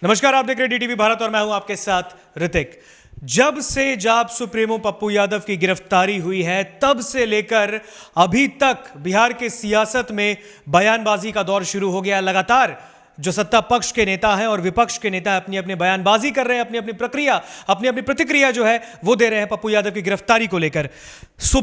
नमस्कार, आप देख रहे हैं डीटीवी भारत और मैं हूं आपके साथ ऋतिक। जब से जाप सुप्रीमो पप्पू यादव की गिरफ्तारी हुई है तब से लेकर अभी तक बिहार के सियासत में बयानबाजी का दौर शुरू हो गया। लगातार जो सत्ता पक्ष के नेता हैं और विपक्ष के नेता अपनी अपनी बयानबाजी कर रहे हैं, अपनी अपनी प्रतिक्रिया जो है वो दे रहे हैं पप्पू यादव की गिरफ्तारी को लेकर।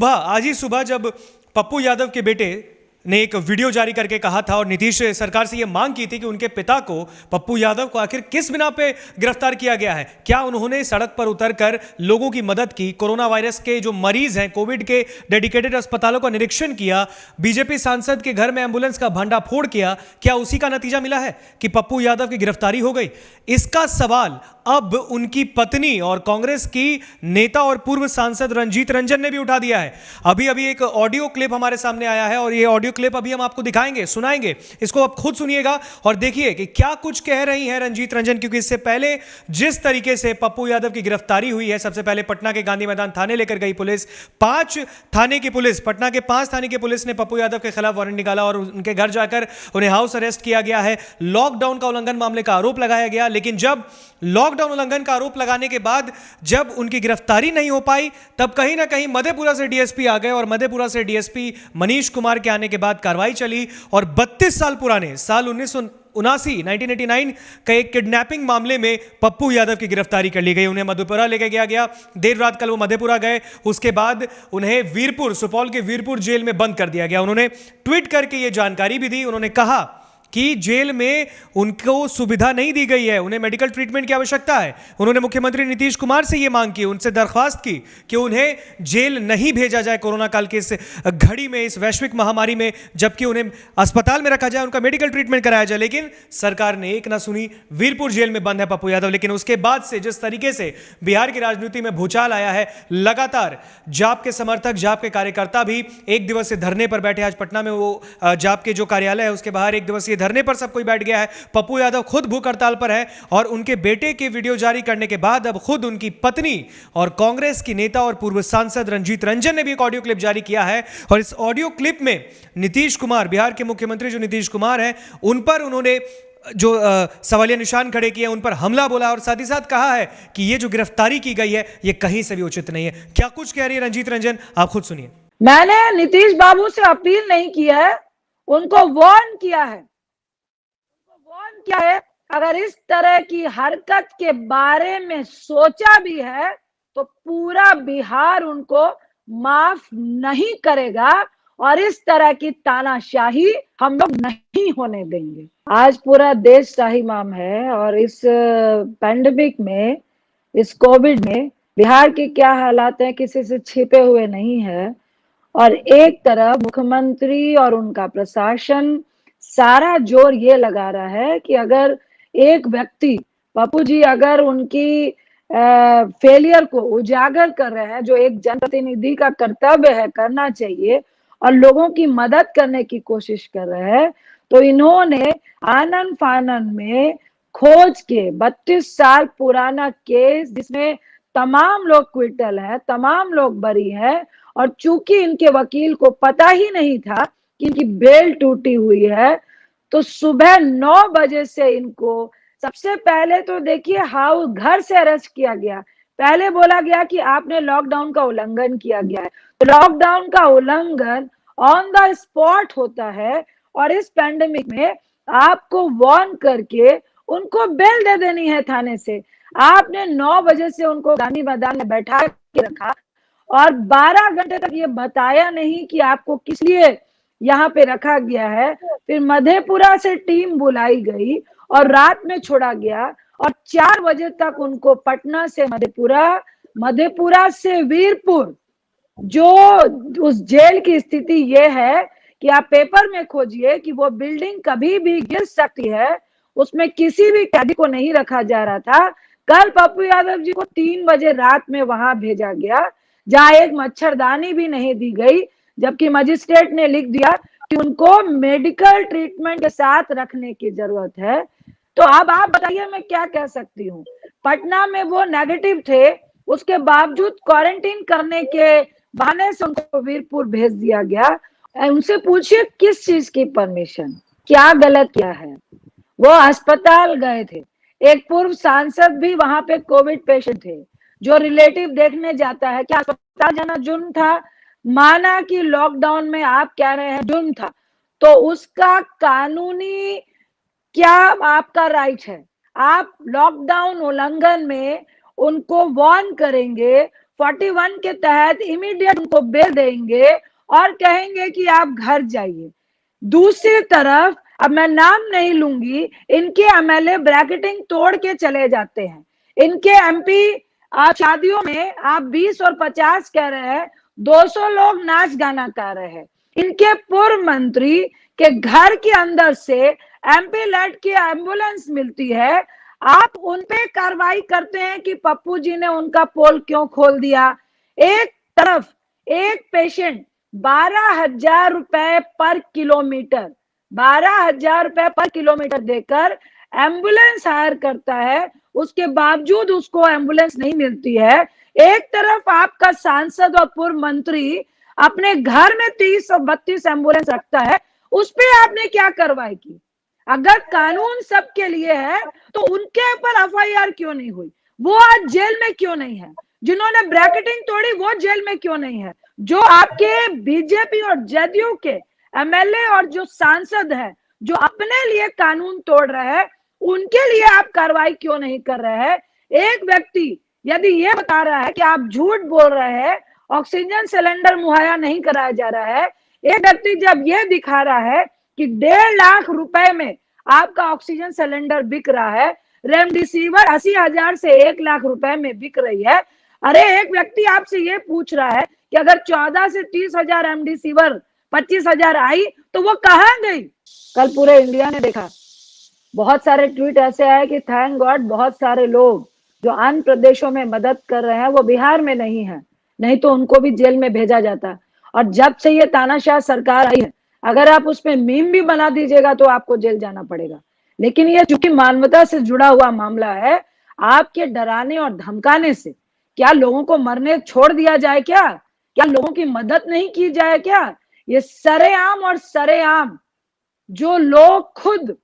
आज ही सुबह जब पप्पू यादव के बेटे ने एक वीडियो जारी करके कहा था और नीतीश सरकार से यह मांग की थी कि उनके पिता को, पप्पू यादव को, आखिर किस बिना पे गिरफ्तार किया गया है। क्या उन्होंने सड़क पर उतरकर लोगों की मदद की, कोरोना वायरस के जो मरीज हैं, कोविड के डेडिकेटेड अस्पतालों का निरीक्षण किया, बीजेपी सांसद के घर में एंबुलेंस का भंडाफोड़ किया, क्या उसी का नतीजा मिला है कि पप्पू यादव की गिरफ्तारी हो गई? इसका सवाल अब उनकी पत्नी और कांग्रेस की नेता और पूर्व सांसद रंजीत रंजन ने भी उठा दिया है। अभी एक ऑडियो क्लिप हमारे सामने आया है और ये ऑडियो क्लिप अभी हम आपको दिखाएंगे, सुनाएंगे। इसको आप खुद सुनिएगा और देखिए कि क्या कुछ कह रही हैं रंजीत रंजन, क्योंकि इससे पहले जिस तरीके से पप्पू यादव की गिरफ्तारी हुई है, सबसे पहले पटना के गांधी मैदान थाने लेकर गई पुलिस। पटना के 5 थाने की पुलिस ने पप्पू यादव के खिलाफ वारंट निकाला और उनके घर जाकर उन्हें हाउस अरेस्ट किया गया है। लॉकडाउन का उल्लंघन मामले का आरोप लगाया गया, लेकिन जब लॉकडाउन उल्लंघन का आरोप लगाने के बाद जब उनकी गिरफ्तारी नहीं हो पाई, तब कहीं ना कहीं मधेपुरा से डीएसपी आ गए और मधेपुरा से डीएसपी मनीष कुमार के आने के बाद कार्रवाई चली और 32 साल पुराने साल 1989 का एक किडनैपिंग मामले में पप्पू यादव की गिरफ्तारी कर ली गई। उन्हें मधेपुरा लेके गया। देर रात कल वो मधेपुरा गए, उसके बाद उन्हें सुपौल के वीरपुर जेल में बंद कर दिया गया। उन्होंने ट्वीट करके ये जानकारी भी दी। उन्होंने कहा कि जेल में उनको सुविधा नहीं दी गई है, उन्हें मेडिकल ट्रीटमेंट की आवश्यकता है। उन्होंने मुख्यमंत्री नीतीश कुमार से यह मांग की, उनसे दरख्वास्त की कि उन्हें जेल नहीं भेजा जाए कोरोना काल के इस घड़ी में, इस वैश्विक महामारी में, जबकि उन्हें अस्पताल में रखा जाए, उनका मेडिकल ट्रीटमेंट कराया जाए। लेकिन सरकार ने एक ना सुनी। वीरपुर जेल में बंद है पप्पू यादव। लेकिन उसके बाद से जिस तरीके से बिहार की राजनीति में भूचाल आया है, लगातार जाप के समर्थक, जाप के कार्यकर्ता भी एक दिवसीय धरने पर बैठे। आज पटना में वो जाप के जो कार्यालय है उसके बाहर एक दिवसीय धरने पर सब कोई बैठ गया है। पप्पू यादव खुद भूख हड़ताल पर है और उनके बेटे के वीडियो जारी करने के बाद अब खुद उनकी पत्नी और कांग्रेस की नेता और पूर्व सांसद रंजीत रंजन ने भी एक ऑडियो क्लिप जारी किया है और इस ऑडियो क्लिप में नीतीश कुमार, बिहार के मुख्यमंत्री जो नीतीश कुमार हैं, उन पर उन्होंने जो सवालिया निशान खड़े किए, उन पर हमला बोला और साथ ही साथ कहा है कि ये जो गिरफ्तारी की गई है ये कहीं से भी उचित नहीं है। क्या कुछ कह रही है रंजीत रंजन, आप खुद सुनिए। मैंने नीतीश बाबू से अपील नहीं की है, उनको वार्न किया है। अगर इस तरह की हरकत के बारे में सोचा भी है तो पूरा बिहार उनको माफ नहीं करेगा और इस तरह की तानाशाही हम लोग नहीं होने देंगे। आज पूरा देश शाहीमाम है और इस पैंडेमिक में, इस कोविड में बिहार के क्या हालात हैं किसी से छिपे हुए नहीं है। और एक तरफ मुख्यमंत्री और उनका प्रशासन सारा जोर ये लगा रहा है कि अगर एक व्यक्ति, पप्पू जी, अगर उनकी फेलियर को उजागर कर रहे हैं, जो एक जनप्रतिनिधि का कर्तव्य है, करना चाहिए, और लोगों की मदद करने की कोशिश कर रहे हैं, तो इन्होंने आनन फानन में खोज के 32 साल पुराना केस जिसमें तमाम लोग क्विटल है, तमाम लोग बरी है, और चूंकि इनके वकील को पता ही नहीं था कि इनकी बेल टूटी हुई है, तो सुबह 9 बजे से इनको सबसे पहले तो देखिए घर से अरेस्ट किया गया। पहले बोला गया कि आपने लॉकडाउन का उल्लंघन किया गया है। तो लॉकडाउन का उल्लंघन ऑन द स्पॉट होता है और इस पैंडेमिक में आपको वार्न करके उनको बेल दे देनी है थाने से। आपने 9 बजे से उनको गांधी मैदान में बैठा के रखा और 12 घंटे तक ये बताया नहीं कि आपको किस लिए यहाँ पे रखा गया है। फिर मधेपुरा से टीम बुलाई गई और रात में छोड़ा गया और 4 बजे तक उनको पटना से मधेपुरा से वीरपुर, जो उस जेल की स्थिति ये है कि आप पेपर में खोजिए कि वो बिल्डिंग कभी भी गिर सकती है, उसमें किसी भी कैदी को नहीं रखा जा रहा था। कल पप्पू यादव जी को 3 बजे रात में वहां भेजा गया, जहां एक मच्छरदानी भी नहीं दी गई, जबकि मजिस्ट्रेट ने लिख दिया कि उनको मेडिकल ट्रीटमेंट के साथ रखने की जरूरत है। तो अब आप बताइए मैं क्या कह सकती हूँ। पटना में वो नेगेटिव थे, उसके बावजूद क्वारंटीन करने के बहाने से उनको वीरपुर भेज दिया गया। उनसे पूछिए किस चीज की परमिशन, क्या गलत किया है। वो अस्पताल गए थे, एक पूर्व सांसद भी वहां पे कोविड पेशेंट थे, जो रिलेटिव देखने जाता है, क्या अस्पताल जाना जुर्म था? माना कि लॉकडाउन में आप कह रहे हैं जुर्म था, तो उसका कानूनी क्या आपका राइट है? आप लॉकडाउन उल्लंघन में उनको वार्न करेंगे, 41 के तहत इमीडिएट उनको बेल देंगे और कहेंगे कि आप घर जाइए। दूसरी तरफ, अब मैं नाम नहीं लूंगी, इनके एमएलए ब्रैकेटिंग तोड़ के चले जाते हैं। इनके एमपी आप शादियों में आप 20 और 50 कह रहे हैं, 200 लोग नाच गाना कर रहे हैं। इनके पूर्व मंत्री के घर के अंदर से एमपी लेड की एम्बुलेंस मिलती है, आप उन पे कार्रवाई करते हैं कि पप्पू जी ने उनका पोल क्यों खोल दिया। एक तरफ एक पेशेंट 12,000 रुपए पर किलोमीटर, 12,000 रुपए पर किलोमीटर देकर एम्बुलेंस हायर करता है, उसके बावजूद उसको एम्बुलेंस नहीं मिलती है। एक तरफ आपका सांसद और पूर्व मंत्री अपने घर में 30 और 32 एम्बुलेंस रखता है, उस पे आपने क्या कार्रवाई की? अगर कानून सबके लिए है तो उनके ऊपर एफआईआर क्यों नहीं हुई? वो आज जेल में क्यों नहीं है? जिन्होंने ब्रैकेटिंग तोड़ी वो जेल में क्यों नहीं है? जो आपके बीजेपी और जदयू के एमएलए और जो सांसद है जो अपने लिए कानून तोड़ रहे हैं, उनके लिए आप कार्रवाई क्यों नहीं कर रहे हैं? एक व्यक्ति यदि ये बता रहा है कि आप झूठ बोल रहे हैं, ऑक्सीजन सिलेंडर मुहैया नहीं कराया जा रहा है, एक व्यक्ति जब ये दिखा रहा है कि 1.5 लाख रुपए में आपका ऑक्सीजन सिलेंडर बिक रहा है, रेमडेसिविर 80,000 से 1 लाख रुपए में बिक रही है। अरे एक व्यक्ति आपसे ये पूछ रहा है कि अगर 14 से 30,000 रेमडेसिविर 25,000 आई तो वो कहां गई? कल पूरे इंडिया ने देखा, बहुत सारे ट्वीट ऐसे आए कि थैंक गॉड बहुत सारे लोग जो अन्य प्रदेशों में मदद कर रहे हैं वो बिहार में नहीं है, नहीं तो उनको भी जेल में भेजा जाता। और जब से ये तानाशाह सरकार आई है, अगर आप उसमें मीम भी बना दीजिएगा तो आपको जेल जाना पड़ेगा। लेकिन ये चूंकि मानवता से जुड़ा हुआ मामला है, आपके डराने और धमकाने से क्या लोगों को मरने छोड़ दिया जाए? क्या लोगों की मदद नहीं की जाए? क्या ये सरेआम और सरेआम जो लोग खुद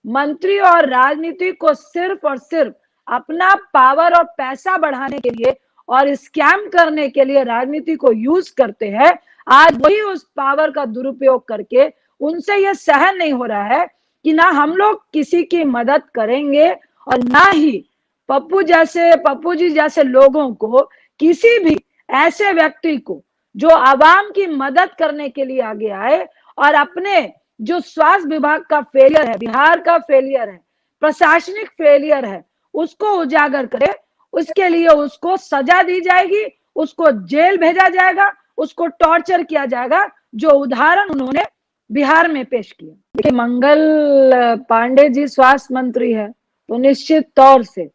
मंत्री और राजनीति को सिर्फ और सिर्फ अपना पावर और पैसा बढ़ाने के लिए और स्कैम करने के लिए राजनीति को यूज करते हैं, आज वही उस पावर का दुरुपयोग करके उनसे यह सहन नहीं हो रहा है कि ना हम लोग किसी की मदद करेंगे और ना ही पप्पू जी जैसे लोगों को, किसी भी ऐसे व्यक्ति को जो आवाम की मदद करने के लिए आगे आए और अपने जो स्वास्थ्य विभाग का फेलियर है, बिहार का फेलियर है, प्रशासनिक फेलियर है, उसको उजागर करे। उसके लिए उसको सजा दी जाएगी, उसको जेल भेजा जाएगा, उसको टॉर्चर किया जाएगा, जो उदाहरण उन्होंने बिहार में पेश किया। देखिए, मंगल पांडे जी स्वास्थ्य मंत्री है, तो निश्चित तौर से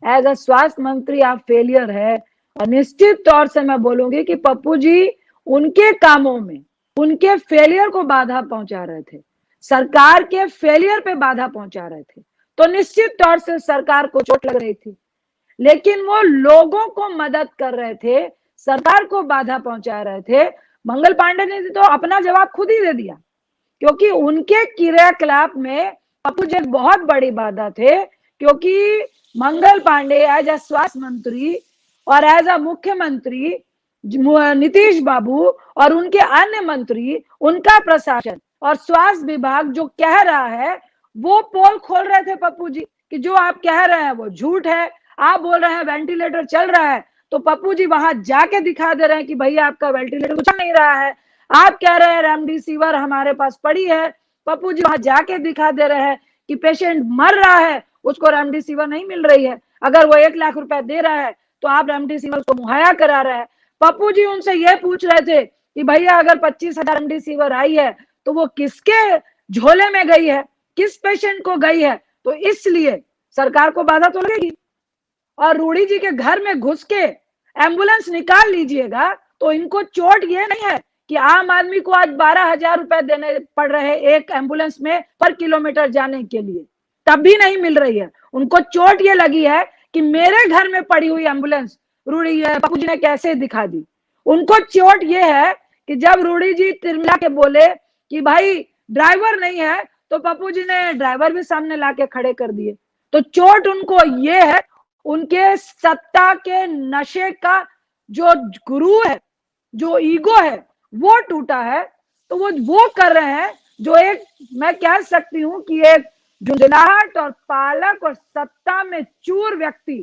एज अ स्वास्थ्य मंत्री आप फेलियर है। और निश्चित तौर से मैं बोलूंगी कि पप्पू जी उनके कामों में उनके फेलियर को बाधा पहुंचा रहे थे, सरकार के फेलियर पे बाधा पहुंचा रहे थे, तो निश्चित तौर से सरकार को चोट लग रही थी। लेकिन वो लोगों को मदद कर रहे थे, सरकार को बाधा पहुंचा रहे थे। मंगल पांडे ने तो अपना जवाब खुद ही दे दिया, क्योंकि उनके क्रियाकलाप में पप्पू जी बहुत बड़ी बाधा थे। क्योंकि मंगल पांडे एज अ स्वास्थ्य मंत्री और एज अ मुख्यमंत्री नीतीश बाबू और उनके अन्य मंत्री, उनका प्रशासन और स्वास्थ्य विभाग जो कह रहा है वो पोल खोल रहे थे पप्पू जी कि जो आप कह रहे हैं वो झूठ है। आप बोल रहे हैं वेंटिलेटर चल रहा है, तो पप्पू जी वहां जाके दिखा दे रहे हैं कि भैया आपका वेंटिलेटर चल नहीं रहा है। आप कह रहे हैं रेमडेसिविर हमारे पास पड़ी है, पप्पू जी वहां जाके दिखा दे रहे हैं कि पेशेंट मर रहा है, उसको रेमडेसिविर नहीं मिल रही है। अगर वो 1 लाख रुपए दे रहा है तो आप रेमडेसिविर को मुहैया करा रहे हैं। पप्पू जी उनसे ये पूछ रहे थे कि भैया अगर 25,000 रेमडेसिविर आई है तो वो किसके झोले में गई है, किस पेशेंट को गई है? तो इसलिए सरकार को बाधा तो लगेगी। और रूडी जी के घर में घुस के एम्बुलेंस निकाल लीजिएगा तो इनको चोट ये नहीं है कि आम आदमी को आज 12,000 रुपए देने पड़ रहे हैं एक एम्बुलेंस में पर किलोमीटर जाने के लिए, तब भी नहीं मिल रही है। उनको चोट ये लगी है कि मेरे घर में पड़ी हुई एम्बुलेंस रूडी पप्पू जी ने कैसे दिखा दी। उनको चोट ये है कि जब रूडी जी तिरमिला के बोले कि भाई ड्राइवर नहीं है, तो पप्पू जी ने ड्राइवर भी सामने लाके खड़े कर दिए। तो चोट उनको ये है, उनके सत्ता के नशे का जो गुरु है, जो ईगो है, वो टूटा है। तो वो कर रहे हैं जो एक, मैं कह सकती हूं कि एक झुंझलाहट और पालक और सत्ता में चूर व्यक्ति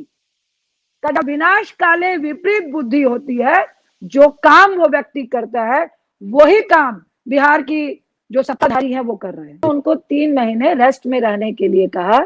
का जब विनाश काले विपरीत बुद्धि होती है, जो काम वो व्यक्ति करता है वही काम बिहार की जो सत्ताधारी है वो कर रहे हैं। उनको 3 महीने रेस्ट में रहने के लिए कहा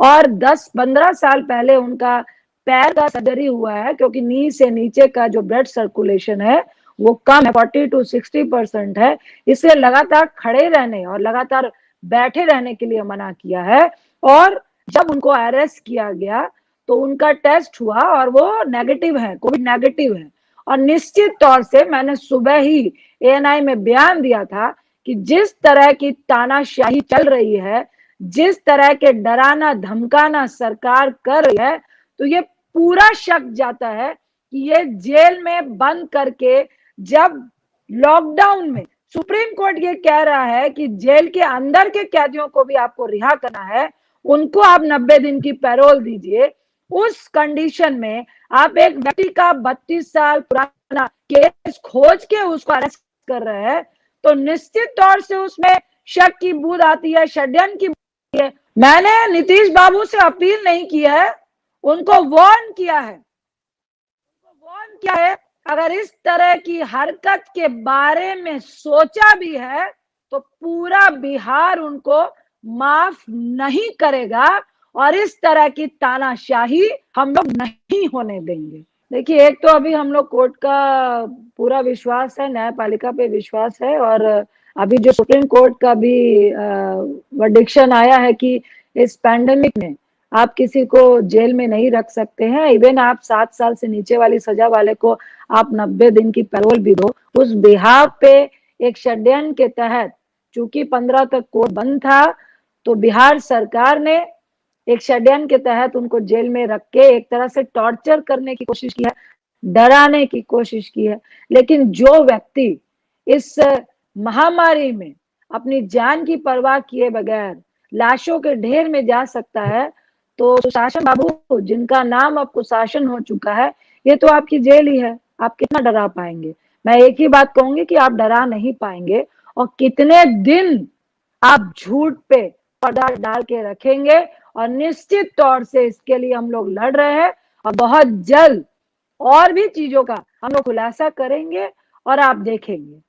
और 10-15 साल पहले उनका पैर का सर्जरी हुआ है, क्योंकि नी से नीचे का जो ब्लड सर्कुलेशन है वो कम है, 40 to 60% है। इसलिए लगातार खड़े रहने और लगातार बैठे रहने के लिए मना किया है। और जब उनको अरेस्ट किया गया तो उनका टेस्ट हुआ और वो नेगेटिव है, कोविड नेगेटिव है। और निश्चित तौर से मैंने सुबह ही एएनआई में बयान दिया था कि जिस तरह की तानाशाही चल रही है, जिस तरह के डराना धमकाना सरकार कर रही है, तो ये पूरा शक जाता है कि ये जेल में बंद करके, जब लॉकडाउन में सुप्रीम कोर्ट ये कह रहा है कि जेल के अंदर के कैदियों को भी आपको रिहा करना है, उनको आप 90 दिन की पैरोल दीजिए, उस कंडीशन में आप एक व्यक्ति का 32 साल पुराना केस खोज के उसको अरेस्ट कर रहे हैं, तो निश्चित तौर से उसमें शक की बूंद आती है, षड्यंत्र की बूंद है। मैंने नीतीश बाबू से अपील नहीं की है, उनको वार्न किया है, अगर इस तरह की हरकत के बारे में सोचा भी है तो पूरा बिहार उनको माफ नहीं करेगा और इस तरह की तानाशाही हम लोग नहीं होने देंगे। देखिए, एक तो अभी हम लोग कोर्ट का पूरा विश्वास है, न्यायपालिका पे विश्वास है, और अभी जो सुप्रीम कोर्ट का भी वर्डिक्शन आया है कि इस पैंडेमिक में आप किसी को जेल में नहीं रख सकते हैं, इवन आप 7 साल से नीचे वाली सजा वाले को आप 90 दिन की पैरोल भी दो, उस बिहार पे एक षड्यंत्र के तहत, चूंकि 15 तक कोर्ट बंद था, तो बिहार सरकार ने एक षड्यंत्र के तहत उनको जेल में रख के एक तरह से टॉर्चर करने की कोशिश की है, डराने की कोशिश की है। लेकिन जो व्यक्ति इस महामारी में अपनी जान की परवाह किए बगैर लाशों के ढेर में जा सकता है, तो सुशासन बाबू, जिनका नाम अब कुशासन हो चुका है, ये तो आपकी जेल ही है, आप कितना डरा पाएंगे? मैं एक ही बात कहूंगी कि आप डरा नहीं पाएंगे। और कितने दिन आप झूठ पे पर्दा डाल के रखेंगे, और निश्चित तौर से इसके लिए हम लोग लड़ रहे हैं और बहुत जल्द और भी चीजों का हम लोग खुलासा करेंगे और आप देखेंगे।